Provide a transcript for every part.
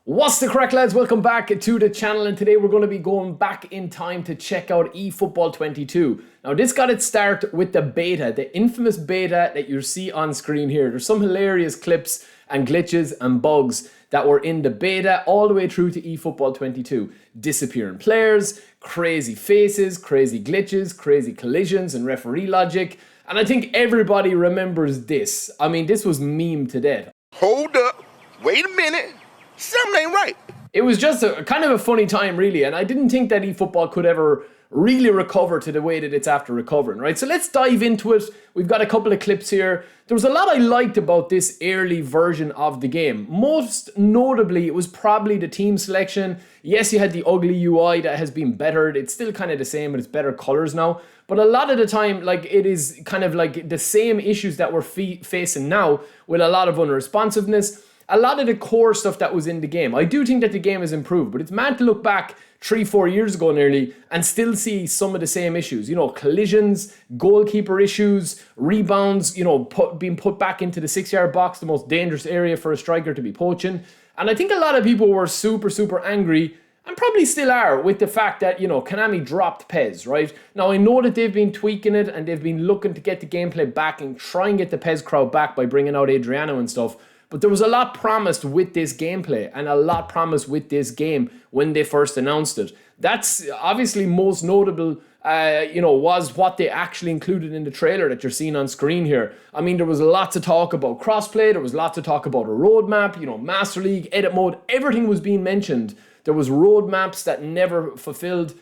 What's the crack, lads? Welcome back to the channel, and today we're going to be going back in time to check out eFootball 22. Now, this got its start with the beta, the infamous beta that you see on screen here. There's some hilarious clips and glitches and bugs that were in the beta all the way through to eFootball 22. Disappearing players, crazy faces, crazy glitches, crazy collisions and referee logic. And I think everybody remembers this. I mean, this was meme to death. Hold up, wait a minute. Something ain't right. It was just a kind of a funny time, really, and I didn't think that eFootball could ever really recover to the way that it's after recovering, right? So let's dive into it. We've got a couple of clips here. There was a lot I liked about this early version of the game. Most notably, it was probably the team selection. Yes, you had the ugly UI that has been bettered. It's still kind of the same, but it's better colors now. But a lot of the time, like, it is kind of like the same issues that we're facing now with a lot of unresponsiveness. A lot of the core stuff that was in the game. I do think that the game has improved, but it's mad to look back 3-4 years ago nearly and still see some of the same issues. You know, collisions, goalkeeper issues, rebounds, you know, being put back into the 6-yard box, the most dangerous area for a striker to be poaching. And I think a lot of people were super angry, and probably still are, with the fact that, you know, Konami dropped PES, right? Now, I know that they've been tweaking it and they've been looking to get the gameplay back and try and get the PES crowd back by bringing out Adriano and stuff. But there was a lot promised with this gameplay and a lot promised with this game when they first announced it. That's obviously most notable, was what they actually included in the trailer that you're seeing on screen here. I mean, there was lots of talk about crossplay. There was lots of talk about a roadmap, you know, Master League, edit mode. Everything was being mentioned. There was roadmaps that never fulfilled.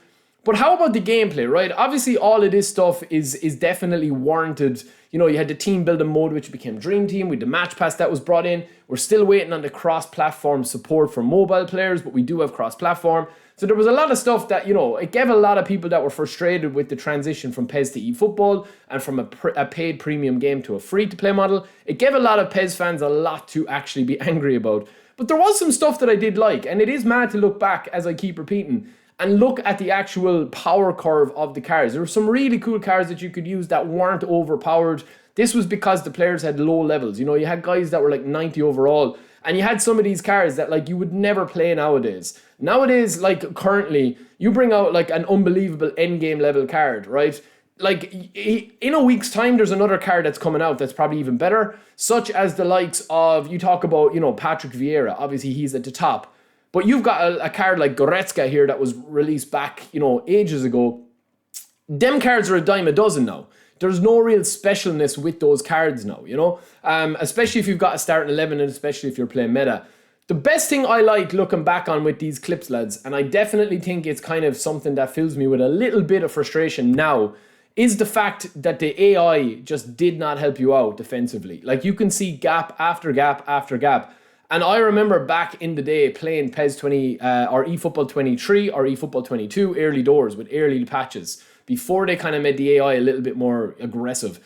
But how about the gameplay, right? Obviously, all of this stuff is definitely warranted. You know, you had the team building mode, which became Dream Team, with the match pass that was brought in. We're still waiting on the cross-platform support for mobile players, but we do have cross-platform. So there was a lot of stuff that, you know, it gave a lot of people that were frustrated with the transition from PES to eFootball and from a paid premium game to a free-to-play model. It gave a lot of PES fans a lot to actually be angry about. But there was some stuff that I did like, and it is mad to look back, as I keep repeating, and look at the actual power curve of the cars. There were some really cool cars that you could use that weren't overpowered. This was because the players had low levels. You know, you had guys that were like 90 overall, and you had some of these cars that, like, you would never play nowadays. Nowadays, like, currently, you bring out like an unbelievable endgame level card, right? Like, in a week's time, there's another card that's coming out that's probably even better, such as the likes of, you talk about, you know, Patrick Vieira. Obviously, he's at the top. But you've got a card like Goretzka here that was released back, you know, ages ago. Them cards are a dime a dozen now. There's no real specialness with those cards now, you know? Especially if you've got a starting 11 and especially if you're playing meta. The best thing I like looking back on with these clips, lads, and I definitely think it's kind of something that fills me with a little bit of frustration now, is the fact that the AI just did not help you out defensively. Like, you can see gap after gap after gap. And I remember back in the day playing PES 20 or eFootball 23 or eFootball 22 early doors with early patches before they kind of made the AI a little bit more aggressive.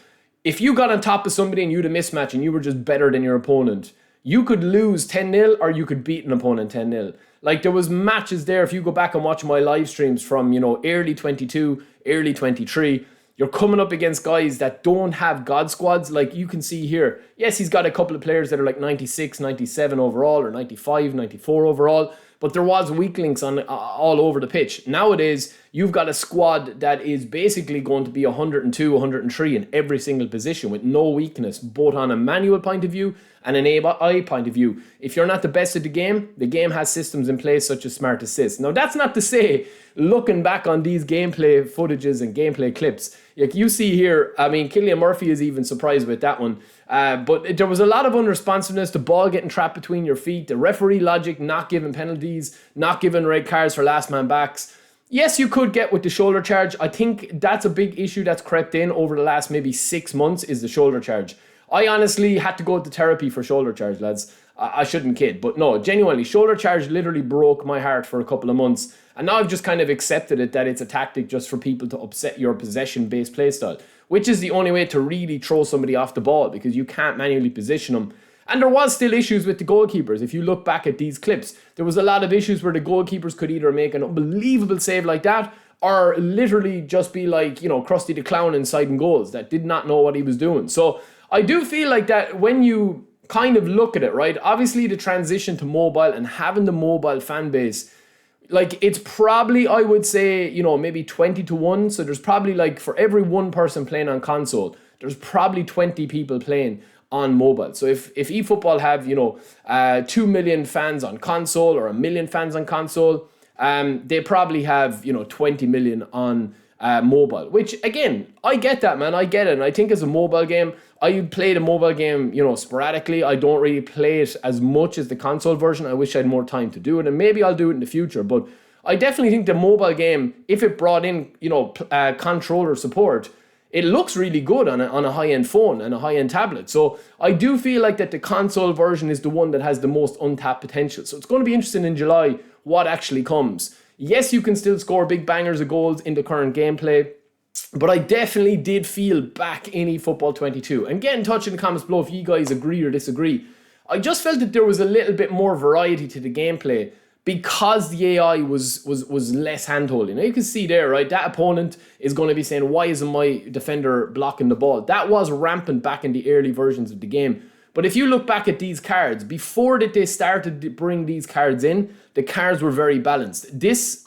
If you got on top of somebody and you had a mismatch and you were just better than your opponent, you could lose 10-0 or you could beat an opponent 10-0. Like, there was matches there. If you go back and watch my live streams from, you know, early 22, early 23, you're coming up against guys that don't have God squads. Like, you can see here, yes, he's got a couple of players that are like 96, 97 overall, or 95, 94 overall, but there was weak links on all over the pitch. Nowadays, you've got a squad that is basically going to be 102, 103 in every single position with no weakness, both on a manual point of view and an AI point of view. If you're not the best at the game has systems in place such as Smart Assist. Now, that's not to say, looking back on these gameplay footages and gameplay clips, like you see here, I mean, Killian Murphy is even surprised with that one. But there was a lot of unresponsiveness, the ball getting trapped between your feet, the referee logic, not giving penalties, not giving red cards for last man backs. Yes, you could get with the shoulder charge. I think that's a big issue that's crept in over the last maybe 6 months, is the shoulder charge. I honestly had to go to therapy for shoulder charge, lads. I shouldn't kid, but no, genuinely, shoulder charge literally broke my heart for a couple of months. And now I've just kind of accepted it, that it's a tactic just for people to upset your possession-based playstyle, which is the only way to really throw somebody off the ball, because you can't manually position them. And there was still issues with the goalkeepers. If you look back at these clips, there was a lot of issues where the goalkeepers could either make an unbelievable save like that, or literally just be like, you know, Krusty the Clown inside goals that did not know what he was doing. So I do feel like that when you kind of look at it, right? Obviously the transition to mobile and having the mobile fan base, like it's probably, I would say, maybe 20-1. So there's probably like for every one person playing on console, there's probably 20 people playing on mobile. So if eFootball have 2 million fans on console or 1 million fans on console, they probably have 20 million on mobile, which again, I get that, man. I get it. And I think as a mobile game, I play the mobile game, sporadically. I don't really play it as much as the console version. I wish I had more time to do it, and maybe I'll do it in the future. But I definitely think the mobile game, if it brought in, controller support, it looks really good on a high-end phone and a high-end tablet. So I do feel like that the console version is the one that has the most untapped potential. So it's going to be interesting in July what actually comes. Yes, you can still score big bangers of goals in the current gameplay, but I definitely did feel back in eFootball 22. And get in touch in the comments below if you guys agree or disagree. I just felt that there was a little bit more variety to the gameplay because the AI was less hand-holding. Now you can see there, right, that opponent is going to be saying, why isn't my defender blocking the ball? That was rampant back in the early versions of the game. But if you look back at these cards, before that they started to bring these cards in, the cards were very balanced.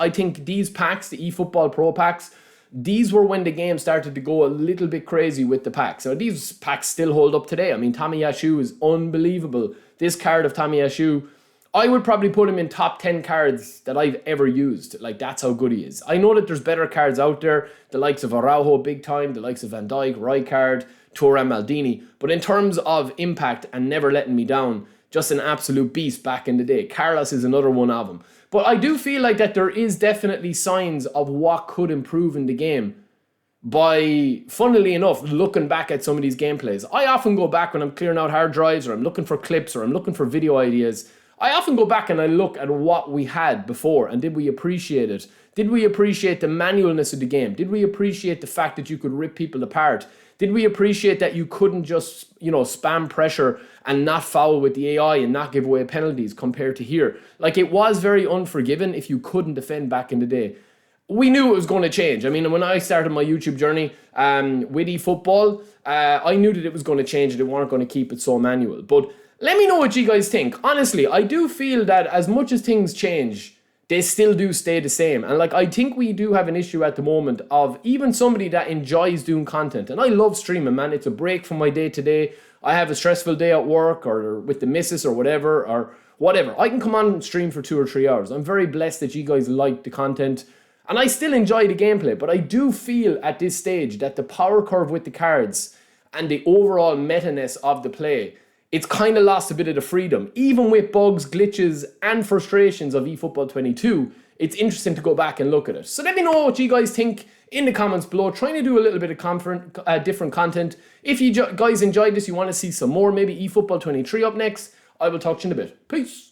I think these packs, the eFootball Pro packs, these were when the game started to go a little bit crazy with the packs. Now, these packs still hold up today. I mean, Tomiyasu is unbelievable. This card of Tomiyasu, I would probably put him in top 10 cards that I've ever used. Like, that's how good he is. I know that there's better cards out there, the likes of Araujo big time, the likes of Van Dijk, Rijkaard, Thuram Maldini. But in terms of impact and never letting me down, just an absolute beast back in the day. Carlos is another one of them. But I do feel like that there is definitely signs of what could improve in the game by, funnily enough, looking back at some of these gameplays. I often go back when I'm clearing out hard drives or I'm looking for clips or I'm looking for video ideas. I often go back and I look at what we had before and did we appreciate it? Did we appreciate the manualness of the game? Did we appreciate the fact that you could rip people apart? Did we appreciate that you couldn't just, spam pressure and not foul with the AI and not give away penalties compared to here? Like, it was very unforgiving if you couldn't defend back in the day. We knew it was going to change. I mean, when I started my YouTube journey with eFootball, I knew that it was going to change. They weren't going to keep it so manual. But let me know what you guys think. Honestly, I do feel that as much as things change, they still do stay the same. And like, I think we do have an issue at the moment of even somebody that enjoys doing content. And I love streaming, man. It's a break from my day to day. I have a stressful day at work or with the missus or whatever. I can come on and stream for 2 or 3 hours. I'm very blessed that you guys like the content. And I still enjoy the gameplay. But I do feel at this stage that the power curve with the cards and the overall meta-ness of the play, it's kind of lost a bit of the freedom. Even with bugs, glitches, and frustrations of eFootball 22, it's interesting to go back and look at it. So let me know what you guys think in the comments below. Trying to do a little bit of different content. If you guys enjoyed this, you want to see some more, maybe eFootball 23 up next, I will talk to you in a bit. Peace.